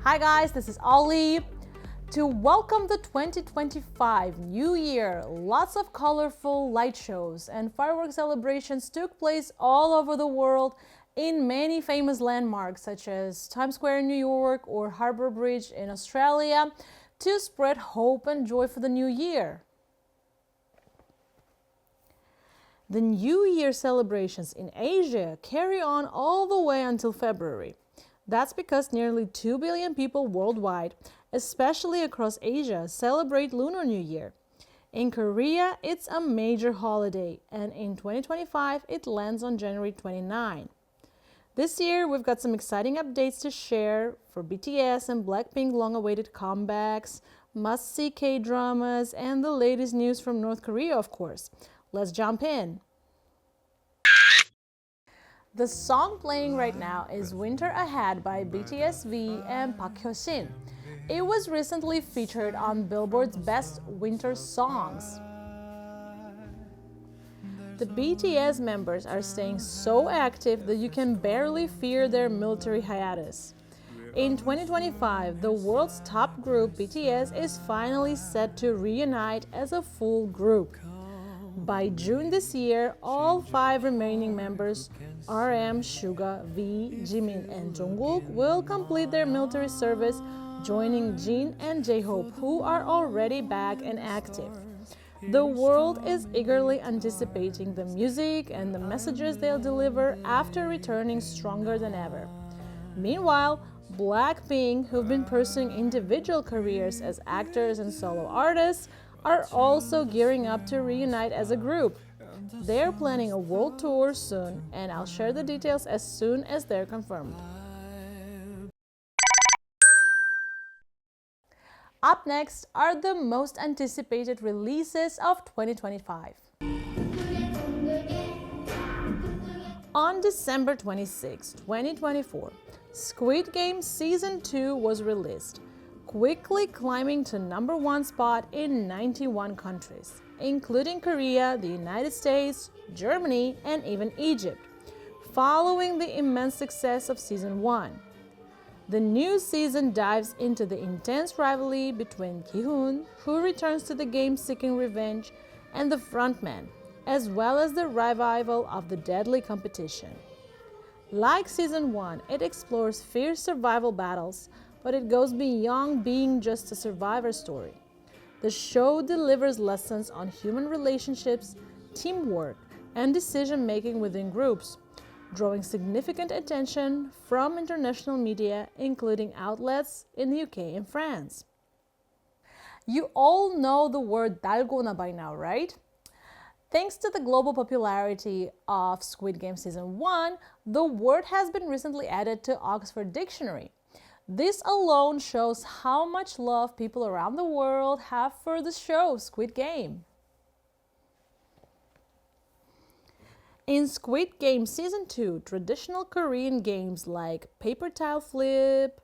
Hi guys, this is Ollie. To welcome the 2025 New Year, lots of colorful light shows and fireworks celebrations took place all over the world in many famous landmarks such as Times Square in New York or Harbour Bridge in Australia to spread hope and joy for the new year. The New Year celebrations in Asia carry on all the way until February. That's because nearly 2 billion people worldwide, especially across Asia, celebrate Lunar New Year. In Korea, it's a major holiday, and in 2025, it lands on January 29. This year, we've got some exciting updates to share for BTS and BLACKPINK long-awaited comebacks, must-see K-dramas, and the latest news from North Korea, of course. Let's jump in. The song playing right now is Winter Ahead by BTS V and Park Hyo-shin. It was recently featured on Billboard's Best Winter Songs. The BTS members are staying so active that you can barely fear their military hiatus. In 2025, the world's top group, BTS, is finally set to reunite as a full group. By June this year, all 5 remaining members, RM, Suga, V, Jimin, and Jungkook, will complete their military service, joining Jin and J-Hope, who are already back and active. The world is eagerly anticipating the music and the messages they'll deliver after returning stronger than ever. Meanwhile, BLACKPINK, who've been pursuing individual careers as actors and solo artists, are also gearing up to reunite as a group. They're planning a world tour soon, and I'll share the details as soon as they're confirmed. Up next are the most anticipated releases of 2025. On December 26, 2024, Squid Game Season 2 was released, quickly climbing to #1 spot in 91 countries, including Korea, the United States, Germany, and even Egypt, following the immense success of Season 1. The new season dives into the intense rivalry between Ki-hoon, who returns to the game seeking revenge, and the frontman, as well as the revival of the deadly competition. Like Season 1, it explores fierce survival battles, but it goes beyond being just a survivor story. The show delivers lessons on human relationships, teamwork, and decision-making within groups, drawing significant attention from international media, including outlets in the UK and France. You all know the word dalgona by now, right? Thanks to the global popularity of Squid Game Season 1, the word has been recently added to Oxford Dictionary. This alone shows how much love people around the world have for the show Squid Game. In Squid Game Season 2, traditional Korean games like paper tile flip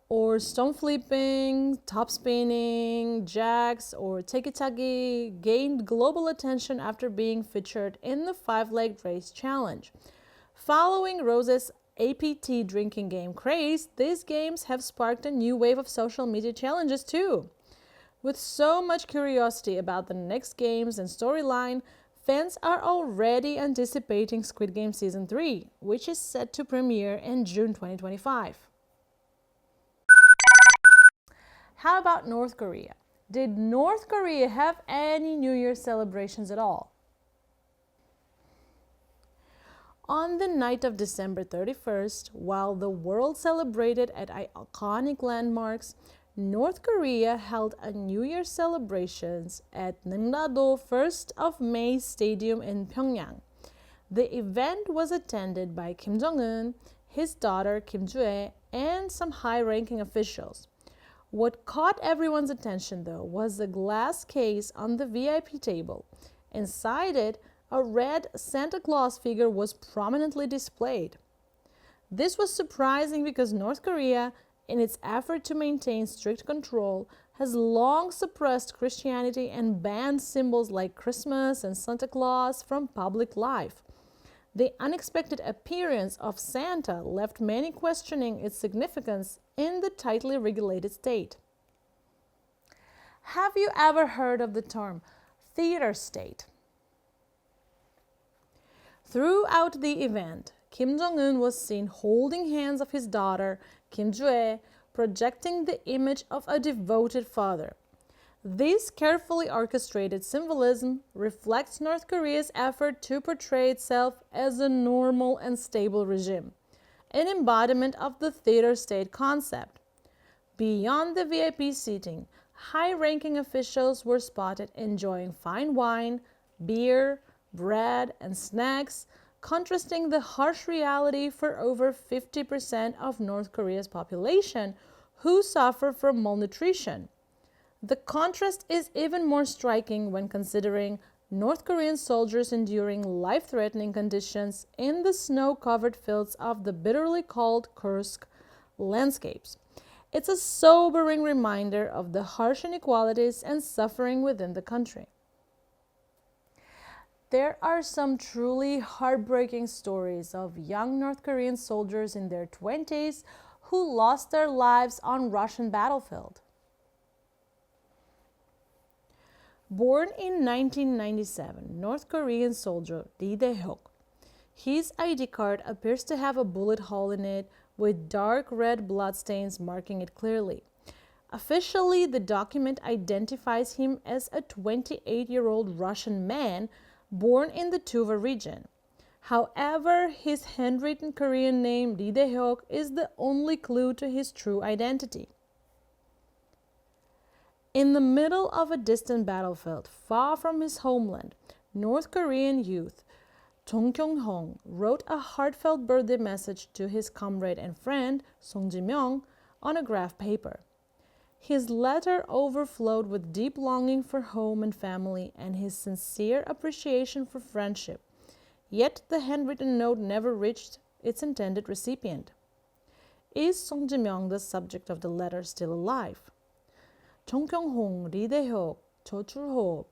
or stone flipping, top spinning, jacks, or teki-taki gained global attention after being featured in the 5-Leg Race Challenge. Following Rose's APT drinking game craze, these games have sparked a new wave of social media challenges too. With so much curiosity about the next games and storyline, fans are already anticipating Squid Game Season 3, which is set to premiere in June 2025. How about North Korea? Did North Korea have any New Year celebrations at all? On the night of December 31st, while the world celebrated at iconic landmarks, North Korea held a New Year celebrations at Neungna-do 1st of May Stadium in Pyongyang. The event was attended by Kim Jong-un, his daughter Kim Joo-ae, and some high-ranking officials. What caught everyone's attention, though, was the glass case on the VIP table. Inside it, a red Santa Claus figure was prominently displayed. This was surprising because North Korea, in its effort to maintain strict control, has long suppressed Christianity and banned symbols like Christmas and Santa Claus from public life. The unexpected appearance of Santa left many questioning its significance in the tightly regulated state. Have you ever heard of the term theater state? Throughout the event, Kim Jong-un was seen holding hands of his daughter, Kim Joo-ae, projecting the image of a devoted father. This carefully orchestrated symbolism reflects North Korea's effort to portray itself as a normal and stable regime, an embodiment of the theater state concept. Beyond the VIP seating, high-ranking officials were spotted enjoying fine wine, beer, bread, and snacks, contrasting the harsh reality for over 50% of North Korea's population who suffer from malnutrition. The contrast is even more striking when considering North Korean soldiers enduring life-threatening conditions in the snow-covered fields of the bitterly cold Kursk landscapes. It's a sobering reminder of the harsh inequalities and suffering within the country. There are some truly heartbreaking stories of young North Korean soldiers in their 20s who lost their lives on Russian battlefield. Born in 1997, North Korean soldier Lee Dae-hyuk. His ID card appears to have a bullet hole in it with dark red bloodstains marking it clearly. Officially, the document identifies him as a 28-year-old Russian man born in the Tuva region. However, his handwritten Korean name Lee Dae-hyuk is the only clue to his true identity. In the middle of a distant battlefield, far from his homeland, North Korean youth Jong Kyung-hong wrote a heartfelt birthday message to his comrade and friend Song Ji-myung on a graph paper. His letter overflowed with deep longing for home and family and his sincere appreciation for friendship. Yet the handwritten note never reached its intended recipient. Is Song Ji-myung, the subject of the letter, still alive? Jong Kyung-hong, Lee Dae-hyuk, Cho Chul-ho,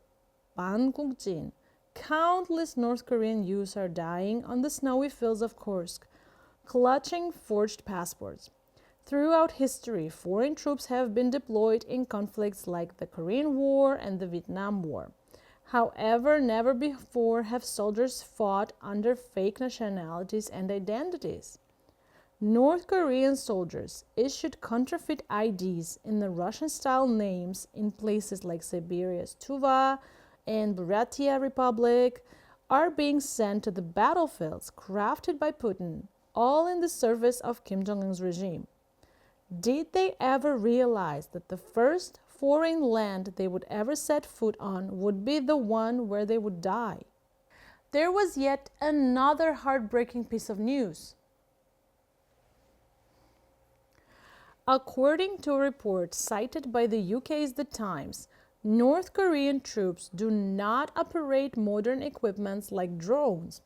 Ban Kuk-jin. Countless North Korean youths are dying on the snowy fields of Kursk, clutching forged passports. Throughout history, foreign troops have been deployed in conflicts like the Korean War and the Vietnam War. However, never before have soldiers fought under fake nationalities and identities. North Korean soldiers issued counterfeit IDs in the Russian-style names in places like Siberia's Tuva and Buryatia Republic are being sent to the battlefields crafted by Putin, all in the service of Kim Jong-un's regime. Did they ever realize that the first foreign land they would ever set foot on would be the one where they would die? There was yet another heartbreaking piece of news. According to a report cited by the UK's The Times, North Korean troops do not operate modern equipments like drones.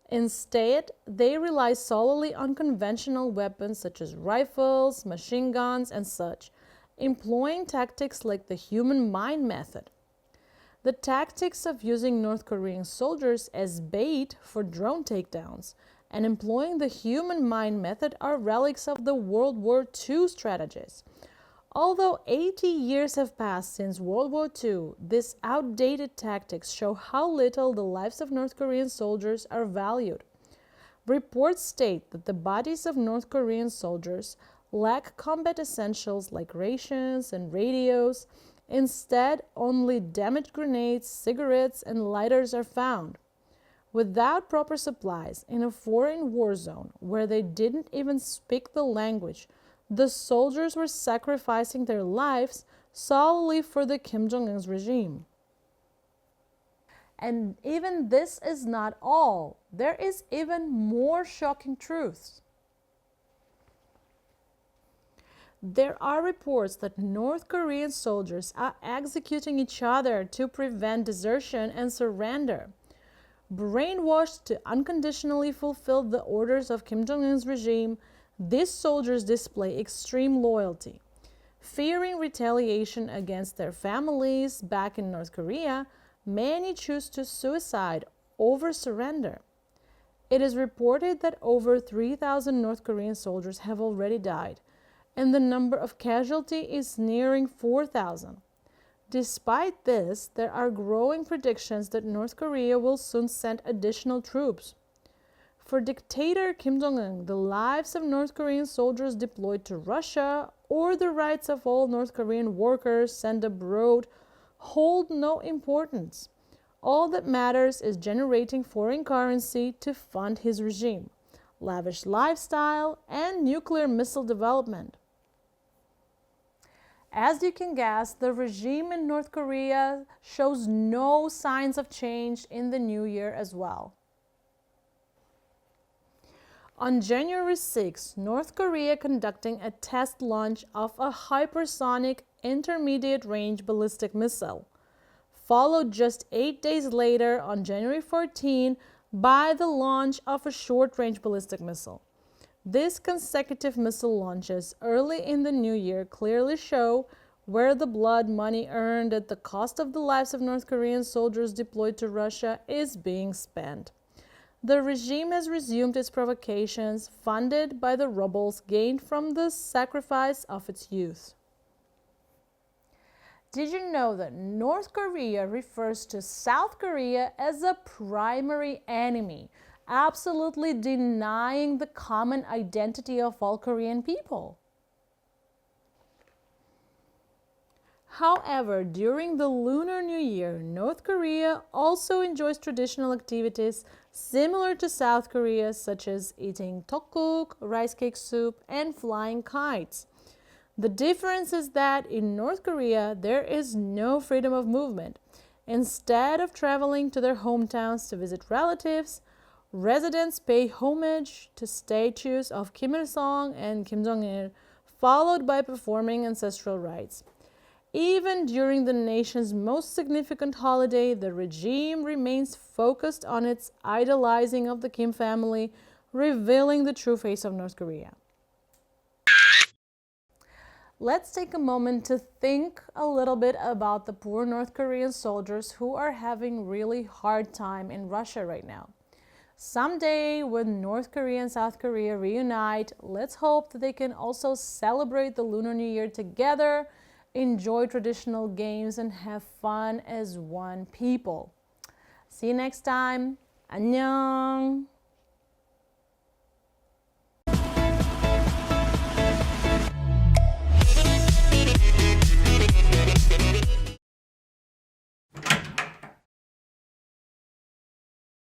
Instead, they rely solely on conventional weapons such as rifles, machine guns, and such, employing tactics like the human mine method. The tactics of using North Korean soldiers as bait for drone takedowns and employing the human mine method are relics of the World War II strategies. Although 80 years have passed since World War II, these outdated tactics show how little the lives of North Korean soldiers are valued. Reports state that the bodies of North Korean soldiers lack combat essentials like rations and radios. Instead, only damaged grenades, cigarettes, and lighters are found. Without proper supplies, in a foreign war zone where they didn't even speak the language, the soldiers were sacrificing their lives solely for the Kim Jong-un's regime. And even this is not all. There is even more shocking truths. There are reports that North Korean soldiers are executing each other to prevent desertion and surrender. Brainwashed to unconditionally fulfill the orders of Kim Jong-un's regime, these soldiers display extreme loyalty. Fearing retaliation against their families back in North Korea, many choose to suicide over surrender. It is reported that over 3,000 North Korean soldiers have already died, and the number of casualties is nearing 4,000. Despite this, there are growing predictions that North Korea will soon send additional troops. For dictator Kim Jong-un, the lives of North Korean soldiers deployed to Russia or the rights of all North Korean workers sent abroad hold no importance. All that matters is generating foreign currency to fund his regime, lavish lifestyle, and nuclear missile development. As you can guess, the regime in North Korea shows no signs of change in the new year as well. On January 6, North Korea conducting a test launch of a hypersonic intermediate-range ballistic missile, followed just 8 days later on January 14 by the launch of a short-range ballistic missile. These consecutive missile launches early in the new year clearly show where the blood money earned at the cost of the lives of North Korean soldiers deployed to Russia is being spent. The regime has resumed its provocations, funded by the rubles gained from the sacrifice of its youth. Did you know that North Korea refers to South Korea as a primary enemy, absolutely denying the common identity of all Korean people? However, during the Lunar New Year, North Korea also enjoys traditional activities similar to South Korea, such as eating tteokguk, rice cake soup, and flying kites. The difference is that in North Korea, there is no freedom of movement. Instead of traveling to their hometowns to visit relatives, residents pay homage to statues of Kim Il-sung and Kim Jong-il, followed by performing ancestral rites. Even during the nation's most significant holiday, the regime remains focused on its idolizing of the Kim family, revealing the true face of North Korea. Let's take a moment to think a little bit about the poor North Korean soldiers who are having really hard time in Russia right now. Someday, when North Korea and South Korea reunite, let's hope that they can also celebrate the Lunar New Year together, enjoy traditional games, and have fun as one people. See you next time. 안녕.